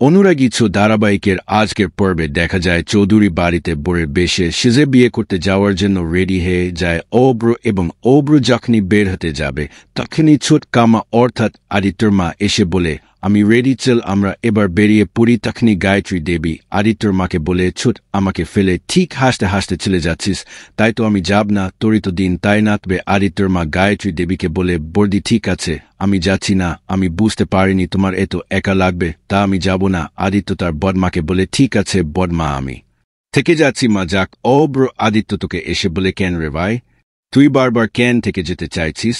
অনুরাগী ছো ধারাবাহিকের আজকের পর্বে দেখা যায় চৌধুরী বাড়িতে বরের বেশে সেজে বিয়ে করতে যাওয়ার জন্য রেডি হয়ে যায় অব্র এবং অব্র যখনই বের হতে যাবে তখনই ছোট কামা অর্থাৎ আদিত্যর মা এসে বলে, আমি রেডি, চল আমরা এবার বেরিয়ে পড়ি। তখনই গায়ত্রী দেবী আদিত্যর মাকে বলে, ছোট আমাকে ফেলে ঠিক হাসতে হাসতে চলে যাচ্ছিস, তাই তো আমি যাব না, তোরই তো দিন তাই না? তবে আদিত্যর মা গায়ত্রী দেবীকে বলে, বর্দি ঠিক আছে, আমি যাচ্ছি না, আমি বুঝতে পারিনি তোমার এত একা লাগবে, তা আমি যাব না। আদিত্য তার বদমাকে বলে, ঠিক আছে বদমা, আমি থেকে যাচ্ছি মা যাক। অব্র আদিত্য তোকে এসে বলে, কেন রে ভাই, তুই বারবার কেন থেকে যেতে চাইছিস?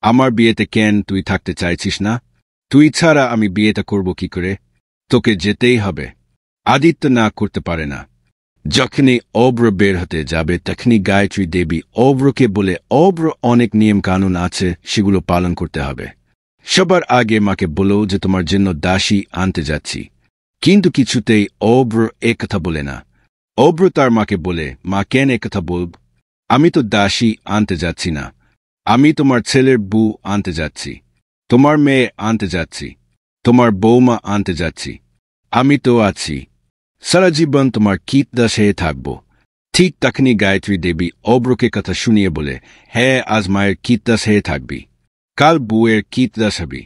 আমার বিয়েতে কেন তুই থাকতে চাইছিস না? তুই ছাড়া আমি বিয়েটা করব কি করে? তোকে যেতেই হবে। আদিত্য না করতে পারে না। যখনই অব্র বের হতে যাবে তখনই গায়ত্রী দেবী অব্রকে বলে, অব্র অনেক নিয়ম কানুন আছে, সেগুলো পালন করতে হবে। সবার আগে মাকে বলো যে তোমার জন্য দাসী আনতে যাচ্ছি। কিন্তু কিছুতেই অব্র একথা বলে না। অব্র তার মাকে বলে, মা কেন একথা বলব? আমি তো দাসী আনতে যাচ্ছি না, আমি তোমার ছেলের বউ আনতে যাচ্ছি, তোমার মেয়ে আনতে যাচ্ছি, তোমার বৌমা আনতে যাচ্ছি। আমি তো আছি, সারা জীবন তোমার কীতদাস হয়ে থাকব। ঠিক তখনই গায়ত্রী দেবী অব্রকে কথা শুনিয়ে বলে, হ্যাঁ আজ মায়ের কীতদাস হয়ে থাকবি, কাল বউয়ের কীতদাস হবি।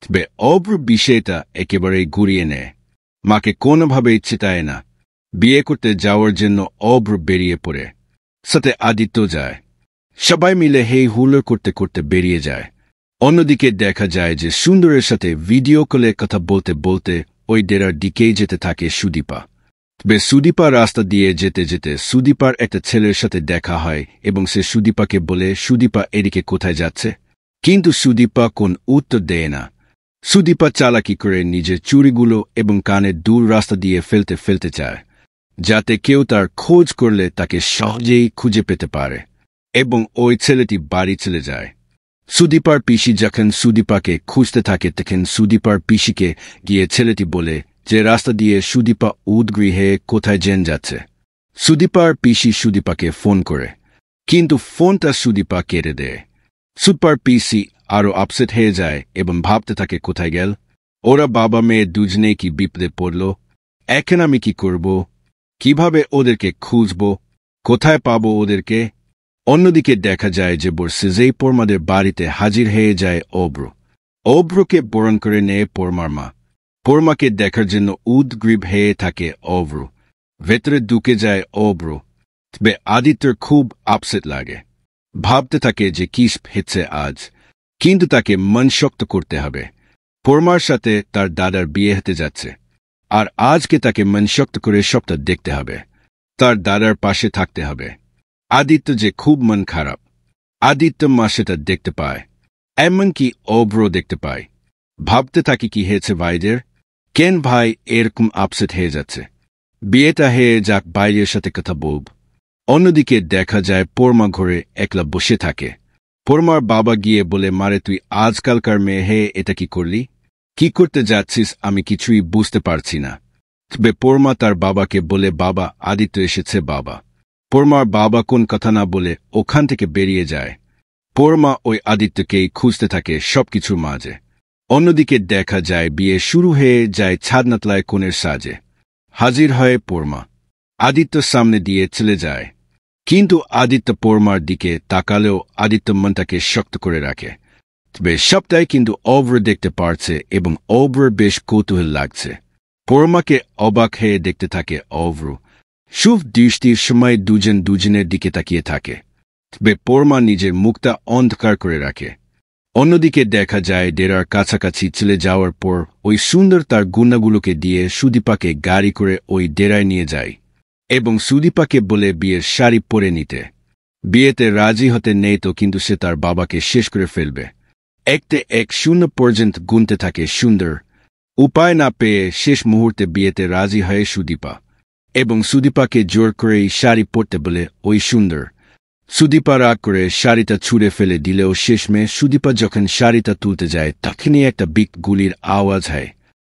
তবে অব্র বিষয়টা একেবারেই ঘুরিয়ে নেয়, মাকে কোনোভাবেই চেতায় না। বিয়ে করতে যাওয়ার জন্য অব্র বেরিয়ে পড়ে, সাথে আদিত্য যায়। সবাই মিলে হেই হুল্লোড় করতে করতে বেরিয়ে যায়। অন্যদিকে দেখা যায় যে সুন্দরের সাথে ভিডিও কলে কথা বলতে বলতে ওই ডেরার দিকেই যেতে থাকে সুদীপা। তবে সুদীপা রাস্তা দিয়ে যেতে যেতে সুদীপার একটা ছেলের সাথে দেখা হয় এবং সে সুদীপাকে বলে, সুদীপা এদিকে কোথায় যাচ্ছে? কিন্তু সুদীপা কোন উত্তর দেয় না। সুদীপা চালাকি করে নিজের চুড়িগুলো এবং কানের দূর রাস্তা দিয়ে ফেলতে ফেলতে চায়, যাতে কেউ তার খোঁজ করলে তাকে সহজেই খুঁজে পেতে পারে এবং ওই ছেলেটি বাড়ি চলে যায়। সুদীপার পিসি যখন সুদীপাকে খুঁজতে থাকে তখন সুদীপার পিসিকে গিয়ে ছেলেটি বলে যে রাস্তা দিয়ে সুদীপা উদ্গৃহে কোথায় যেন যাচ্ছে। সুদীপার পিসি সুদীপাকে ফোন করে, কিন্তু ফোনটা সুদীপা কেটে দেয়। সুদীপার পিসি আরও আপসেট হয়ে যায় এবং ভাবতে থাকে কোথায় গেল ওরা, বাবা মেয়ে দুজনেই কি বিপদে পড়ল? এখন আমি কি করব? কিভাবে ওদেরকে খুঁজব? কোথায় পাবো ওদেরকে? অন্যদিকে দেখা যায় যে বর্ষেজেই পরমাদের বাড়িতে হাজির হয়ে যায় অব্র। অব্রকে বরণ করে নেয় পরমার মা। পরমাকে দেখার জন্য উদ্গ্রীব হয়ে থাকে অব্র। ভেতরে ঢুকে যায় অব্র। তবে আদিত্যর খুব আপসেট লাগে, ভাবতে থাকে যে কি হচ্ছে আজ, কিন্তু তাকে মন শক্ত করতে হবে। পরমার সাথে তার দাদার বিয়ে হতে যাচ্ছে, আর আজকে তাকে মন শক্ত করে সবটা দেখতে হবে, তার দাদার পাশে থাকতে হবে। আদিত্য যে খুব মন খারাপ, আদিত্য মা সেটা দেখতে পায়, এমনকি অব্র দেখতে পায়। ভাবতে থাকি কি হয়েছে ভাইদের, কেন ভাই এরকম আপসেট হয়ে যাচ্ছে? বিয়েটা হয়ে যাক, বাইরের সাথে কথা বলব। অন্যদিকে দেখা যায় পরমা ঘরে একলা বসে থাকে। পরমার বাবা গিয়ে বলে, মারে তুই আজকালকার মেয়ে হে, এটা কি করলি? কি করতে যাচ্ছিস আমি কিছুই বুঝতে পারছি না। তবে পরমা তার বাবাকে বলে, বাবা আদিত্য এসেছে বাবা। পরমার বাবা কোন কথা না বলে ওখান থেকে বেরিয়ে যায়। পরমা ওই আদিত্যকেই খুঁজতে থাকে সবকিছুর মাঝে। অন্যদিকে দেখা যায় বিয়ে শুরু হয়ে যায় ছাদনাতলায় কোণের সাজে। হাজির হয় পরমা, আদিত্যর সামনে দিয়ে চলে যায়। কিন্তু আদিত্য পরমার দিকে তাকালেও আদিত্য মনটাকে শক্ত করে রাখে। তবে সবটাই কিন্তু অব্র দেখতে পারছে এবং অব্রর বেশ কৌতূহল লাগছে। পরমাকে অবাক হয়ে দেখতে থাকে অব্র। শুভ দৃষ্টির সময় দুজন দুজনের দিকে তাকিয়ে থাকে। তবে পরমা নিজের মুখটা অন্ধকার করে রাখে। অন্যদিকে দেখা যায় ডেরার কাছাকাছি চলে যাওয়ার পর ওই সুন্দর তার গুণাগুলোকে দিয়ে সুদীপাকে গাড়ি করে ওই ডেরায় নিয়ে যায় এবং সুদীপাকে বলে বিয়ের শাড়ি পরে নিতে। বিয়েতে রাজি হতে নেই তো, কিন্তু সে তার বাবাকে শেষ করে ফেলবে। একতে এক শূন্য পর্যন্ত গুনতে থাকে সুন্দর। উপায় না পেয়ে শেষ মুহূর্তে বিয়েতে রাজি হয় সুদীপা এবং সুদীপাকে জোর করেই শাড়ি পরতে বলে ওই সুন্দর। সুদীপা রাগ করে শাড়িটা ছুঁড়ে ফেলে দিলেও শেষমেশ সুদীপা যখন শাড়িটা তুলতে যায় তখনই একটা বিক গুলির আওয়াজ হয়,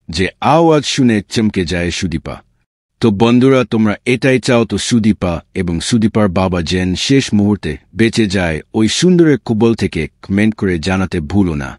যে আওয়াজ শুনে চমকে যায় সুদীপা। তো বন্ধুরা, তোমরা এটাই চাও তো সুদীপা এবং সুদীপার বাবা যেন শেষ মুহূর্তে বেঁচে যায় ওই সুন্দরের কুবল থেকে? কমেন্ট করে জানাতে ভুলো না।